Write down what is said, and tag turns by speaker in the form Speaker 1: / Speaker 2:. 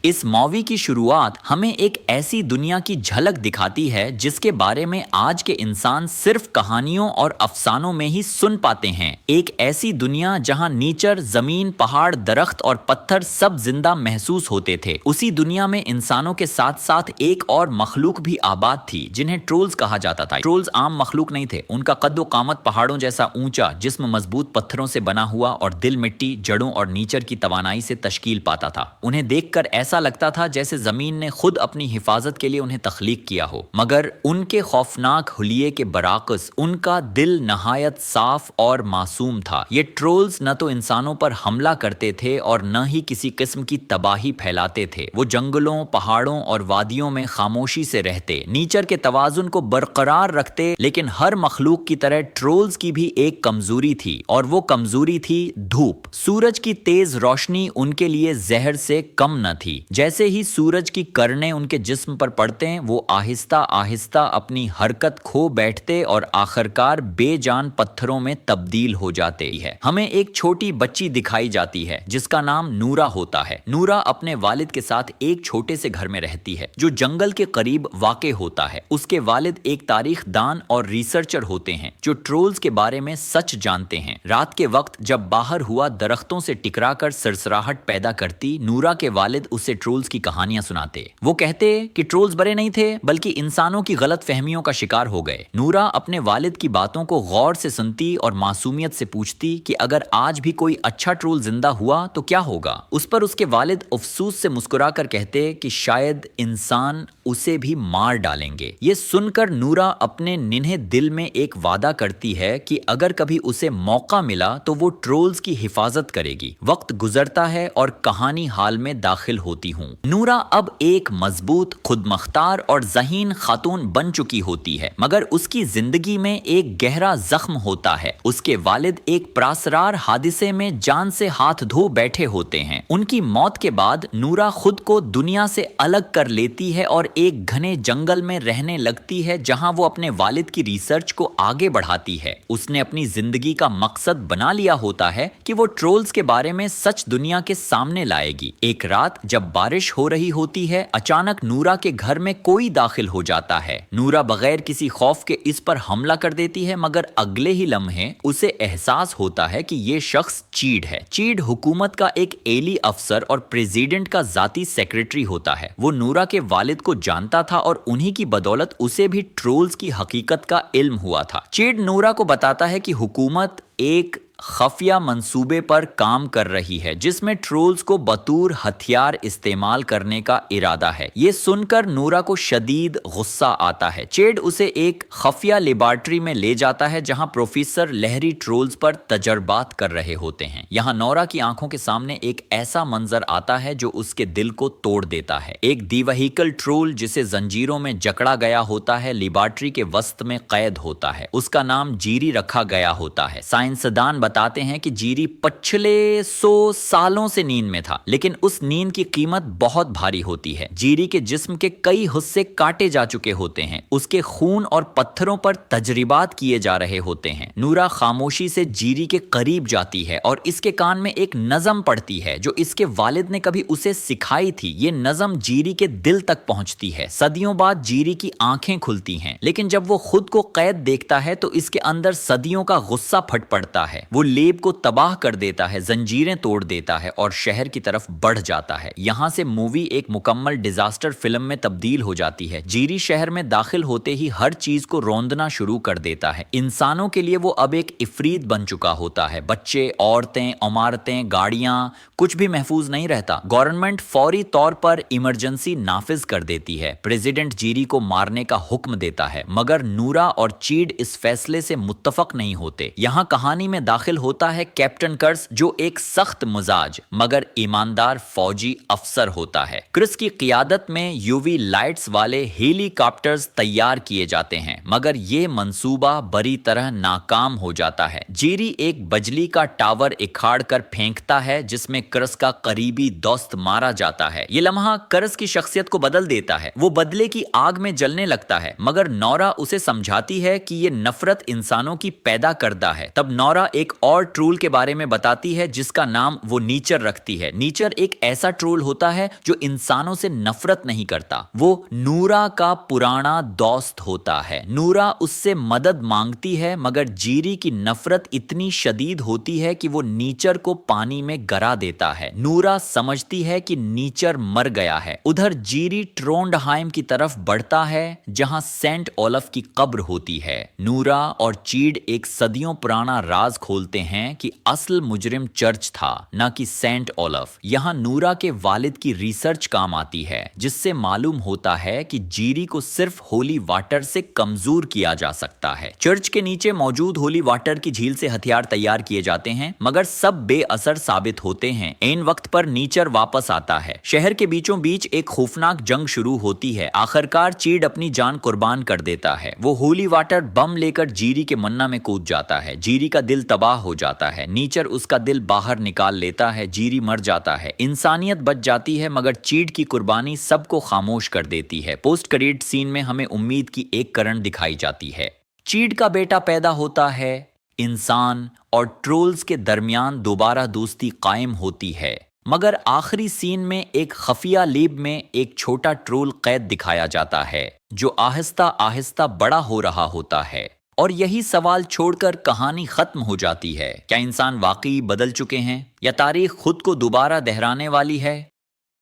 Speaker 1: اس movie کی شروعات ہمیں ایک ایسی دنیا کی جھلک دکھاتی ہے جس کے بارے میں آج کے انسان صرف کہانیوں اور افسانوں میں ہی سن پاتے ہیں۔ ایک ایسی دنیا جہاں نیچر، زمین، پہاڑ، درخت اور پتھر سب زندہ محسوس ہوتے تھے۔ اسی دنیا میں انسانوں کے ساتھ ساتھ ایک اور مخلوق بھی آباد تھی جنہیں ٹرولز کہا جاتا تھا۔ ٹرولز عام مخلوق نہیں تھے، ان کا قد و قامت پہاڑوں جیسا اونچا، جسم مضبوط پتھروں سے بنا ہوا اور دل مٹی، جڑوں اور نیچر کی توانائی سے تشکیل پاتا تھا۔ انہیں دیکھ کر ایسا لگتا تھا جیسے زمین نے خود اپنی حفاظت کے لیے انہیں تخلیق کیا ہو، مگر ان کے خوفناک حلیے کے برعکس ان کا دل نہایت صاف اور معصوم تھا۔ یہ ٹرولز نہ تو انسانوں پر حملہ کرتے تھے اور نہ ہی کسی قسم کی تباہی پھیلاتے تھے۔ وہ جنگلوں، پہاڑوں اور وادیوں میں خاموشی سے رہتے، نیچر کے توازن کو برقرار رکھتے، لیکن ہر مخلوق کی طرح ٹرولز کی بھی ایک کمزوری تھی، اور وہ کمزوری تھی دھوپ۔ سورج کی تیز روشنی ان کے لیے زہر سے کم نہ تھی۔ جیسے ہی سورج کی کرنیں ان کے جسم پر پڑتے وہ آہستہ آہستہ اپنی حرکت کھو بیٹھتے اور آخرکار بے جان پتھروں میں تبدیل ہو جاتے ہے۔ ہمیں ایک چھوٹی بچی دکھائی جاتی ہے جس کا نام نورا ہوتا ہے۔ نورا اپنے والد کے ساتھ ایک چھوٹے سے گھر میں رہتی ہے جو جنگل کے قریب واقع ہوتا ہے۔ اس کے والد ایک تاریخ دان اور ریسرچر ہوتے ہیں جو ٹرولز کے بارے میں سچ جانتے ہیں۔ رات کے وقت جب باہر ہوا درختوں سے ٹکرا کر سرسراہٹ پیدا کرتی، نورا کے والد اسے ٹرولز کی کہانیاں سناتے۔ وہ کہتے کہ ٹرولز برے نہیں تھے بلکہ انسانوں کی غلط فہمیوں کا شکار ہو گئے۔ نورا اپنے والد کی باتوں کو غور سے سنتی اور معصومیت سے پوچھتی کہ اگر آج بھی کوئی اچھا ٹرول زندہ ہوا تو کیا ہوگا؟ اس پر اس کے والد افسوس سے مسکرا کر کہتے کہ شاید انسان اسے بھی مار ڈالیں گے۔ یہ سن کر نورا اپنے ننھے دل میں ایک وعدہ کرتی ہے کہ اگر کبھی اسے موقع ملا تو وہ ٹرولز کی حفاظت کرے گی۔ وقت گزرتا ہے اور کہانی حال میں داخل ہوتی ہوں۔ نورا اب ایک مضبوط، خود مختار اور ذہین خاتون بن چکی ہوتی ہے، مگر اس کی زندگی میں ایک گہرا زخم ہوتا ہے۔ اس کے والد ایک پراسرار حادثے میں جان سے ہاتھ دھو بیٹھے ہوتے ہیں۔ ان کی موت کے بعد نورا خود کو دنیا سے الگ کر لیتی ہے اور ایک گھنے جنگل میں رہنے لگتی ہے جہاں وہ اپنے والد کی ریسرچ کو آگے بڑھاتی ہے۔ اس نے اپنی زندگی کا مقصد بنا لیا ہوتا ہے کہ وہ ٹرولز کے بارے میں سچ دنیا کے سامنے لائے گی۔ ایک رات جب بارش ہو رہی ہوتی ہے، اچانک نورا کے گھر میں کوئی داخل ہو جاتا ہے۔ نورا بغیر کسی خوف کے اس پر حملہ کر دیتی ہے، مگر اگلے ہی لمحے اسے احساس ہوتا ہے کہ یہ شخص چیڈ ہے۔ چیڈ حکومت کا ایک ایلی افسر اور پریزیڈنٹ کا ذاتی سیکریٹری ہوتا ہے۔ وہ نورا کے والد کو جانتا تھا اور انہی کی بدولت اسے بھی ٹرولز کی حقیقت کا علم ہوا تھا۔ چیڈ نورا کو بتاتا ہے کہ حکومت ایک خفیہ منصوبے پر کام کر رہی ہے جس میں ٹرولز کو بطور ہتھیار استعمال کرنے کا ارادہ ہے۔ یہ سن کر نورا کو شدید غصہ آتا ہے۔ چیڈ اسے ایک خفیہ لیبارٹری میں لے جاتا ہے جہاں پروفیسر لہری ٹرولز پر تجربات کر رہے ہوتے ہیں۔ یہاں نورا کی آنکھوں کے سامنے ایک ایسا منظر آتا ہے جو اس کے دل کو توڑ دیتا ہے۔ ایک دی وہیکل ٹرول جسے زنجیروں میں جکڑا گیا ہوتا ہے لیبارٹری کے وسط میں قید ہوتا ہے۔ اس کا نام جیری رکھا گیا ہوتا ہے۔ سائنسدان بتاتے ہیں کہ جیری پچھلے 100 سالوں سے نیند میں تھا، لیکن اس نیند کی قیمت بہت بھاری ہوتی ہے۔ جیری کے جسم کے کئی حصے کاٹے جا چکے ہوتے ہیں، اس کے خون اور پتھروں پر تجربات کیے جا رہے ہوتے ہیں۔ نورا خاموشی سے جیری کے قریب جاتی ہے اور اس کے کان میں ایک نظم پڑھتی ہے جو اس کے والد نے کبھی اسے سکھائی تھی۔ یہ نظم جیری کے دل تک پہنچتی ہے۔ صدیوں بعد جیری کی آنکھیں کھلتی ہیں، لیکن جب وہ خود کو قید دیکھتا ہے تو اس کے اندر صدیوں کا غصہ پھٹ پڑتا ہے۔ وہ لیب کو تباہ کر دیتا ہے، زنجیریں توڑ دیتا ہے اور شہر کی طرف بڑھ جاتا ہے۔ یہاں سے مووی ایک مکمل ڈیزاسٹر فلم میں تبدیل ہو جاتی ہے۔ جیری شہر میں داخل ہوتے ہی ہر چیز کو روندنا شروع کر دیتا ہے۔ انسانوں کے لیے وہ اب ایک عفریت بن چکا ہوتا ہے۔ بچے، عورتیں، عمارتیں، گاڑیاں، کچھ بھی محفوظ نہیں رہتا۔ گورنمنٹ فوری طور پر ایمرجنسی نافذ کر دیتی ہے۔ پریزیڈنٹ جیری کو مارنے کا حکم دیتا ہے، مگر نورا اور چیڈ اس فیصلے سے متفق نہیں ہوتے۔ یہاں کہانی میں داخل ہوتا ہے کیپٹن کرس جو ایک سخت مزاج مگر ایماندار فوجی افسر ہوتا ہے۔ کرس کی قیادت میں یووی لائٹس والے ہیلی کاپٹرز تیار کیے جاتے ہیں، مگر یہ منصوبہ بری طرح ناکام ہو جاتا ہے۔ جیری ایک بجلی کا ٹاور اکھاڑ کر پھینکتا ہے جس میں کرس کا قریبی دوست مارا جاتا ہے۔ یہ لمحہ کرس کی شخصیت کو بدل دیتا ہے۔ وہ بدلے کی آگ میں جلنے لگتا ہے، مگر نورا اسے سمجھاتی ہے کہ یہ نفرت انسانوں کی پیدا کردہ ہے۔ تب نورا ایک اور ٹرول کے بارے میں بتاتی ہے جس کا نام وہ نیچر رکھتی ہے۔ نیچر ایک ایسا ٹرول ہوتا ہے جو انسانوں سے نفرت نہیں کرتا، وہ نورا کا پرانا دوست ہوتا ہے۔ نورا اس سے مدد مانگتی ہے مگر جیری کی نفرت اتنی شدید ہوتی ہے کہ وہ نیچر کو پانی میں گرا دیتا ہے۔ نورا سمجھتی ہے کہ نیچر مر گیا ہے۔ ادھر جیری ٹرونڈہائم کی طرف بڑھتا ہے جہاں سینٹ اولف کی قبر ہوتی ہے۔ نورا اور چیڈ ایک صدیوں پرانا راز کھولتے ہیں کہ اصل مجرم چرچ تھا نہ کہ سینٹ اولف۔ یہاں نورا کے والد کی ریسرچ کام آتی ہے جس سے معلوم ہوتا ہے کہ جیری کو صرف ہولی واٹر سے کمزور کیا جا سکتا ہے۔ چرچ کے نیچے موجود ہولی واٹر کی جھیل سے ہتھیار تیار کیے جاتے ہیں مگر سب بے اثر ثابت ہوتے ہیں۔ عین وقت پر نیچر واپس آتا ہے۔ شہر کے بیچوں بیچ ایک خوفناک جنگ شروع ہوتی ہے۔ آخرکار چیڈ اپنی جان قربان کر دیتا ہے۔ وہ ہولی واٹر بم لے کر جیری کے منہ میں کود جاتا ہے۔ جیری کا دل تباہ ہو جاتا ہے۔ نیچر اس کا دل باہر نکال لیتا ہے۔ جیری مر جاتا ہے۔ انسانیت بچ جاتی ہے مگر چیڈ کی قربانی سب کو خاموش کر دیتی ہے۔ پوسٹ کریڈٹ سین میں ہمیں امید کی ایک کرن دکھائی جاتی ہے۔ چیڈ کا بیٹا پیدا ہوتا ہے، انسان اور ٹرولز کے درمیان دوبارہ دوستی قائم ہوتی ہے مگر آخری سین میں ایک خفیہ لیب میں ایک چھوٹا ٹرول قید دکھایا جاتا ہے جو آہستہ آہستہ بڑا ہو رہا ہوتا ہے، اور یہی سوال چھوڑ کر کہانی ختم ہو جاتی ہے۔ کیا انسان واقعی بدل چکے ہیں یا تاریخ خود کو دوبارہ دہرانے والی ہے؟